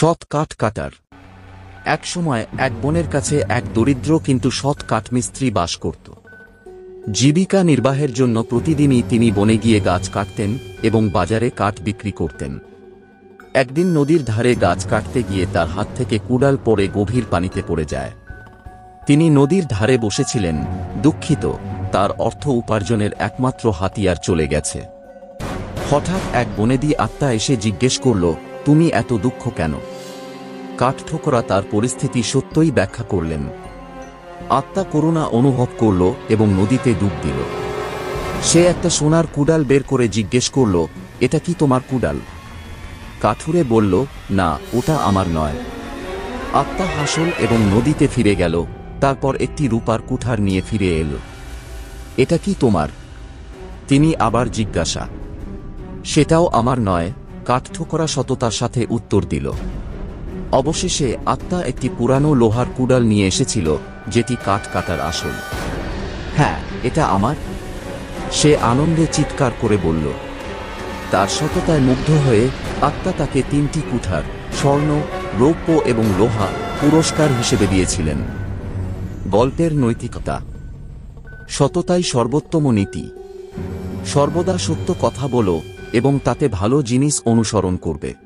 সৎ কাঠ কাটার। এক সময় এক বনের কাছে এক দরিদ্র কিন্তু সৎ কাঠমিস্ত্রি বাস করত। জীবিকা নির্বাহের জন্য প্রতিদিনই তিনি বনে গিয়ে গাছ কাটতেন এবং বাজারে কাঠ বিক্রি করতেন। একদিন নদীর ধারে গাছ কাটতে গিয়ে তার হাত থেকে কুড়াল পড়ে গভীর পানিতে পড়ে যায়। তিনি নদীর ধারে বসেছিলেন, দুঃখিত, তার অর্থ উপার্জনের একমাত্র হাতিয়ার চলে গেছে। হঠাৎ এক বনেদি আত্মা এসে জিজ্ঞেস করল, তুমি এত দুঃখ কেন? কাঠঠোকরা তার পরিস্থিতি সত্যই ব্যাখ্যা করলেন। আত্মা করুণা অনুভব করল এবং নদীতে ডুব দিল। সে একটা সোনার কুড়াল বের করে জিজ্ঞেস করল, এটা কি তোমার কুড়াল? কাঠুরে বলল, না, ওটা আমার নয়। আত্মা হাসল এবং নদীতে ফিরে গেল। তারপর একটি রূপার কুঠার নিয়ে ফিরে এল। এটা কি তোমার? তিনি আবার জিজ্ঞাসা। সেটাও আমার নয়, কাঠঠোকরা সততার সাথে উত্তর দিল। অবশেষে আত্মা একটি পুরানো লোহার কুড়াল নিয়ে এসেছিল, যেটি কাঠ কাটার আসল। হ্যাঁ, এটা আমার, সে আনন্দে চিৎকার করে বলল। তার সততায় মুগ্ধ হয়ে আত্মা তাকে 3টি কুঠার, স্বর্ণ, রৌপ্য এবং লোহা, পুরস্কার হিসেবে দিয়েছিলেন। গল্পের নৈতিকতা। সততাই সর্বোত্তম নীতি। সর্বদা সত্য কথা বলো এবং তাতে ভালো জিনিস অনুসরণ করবে।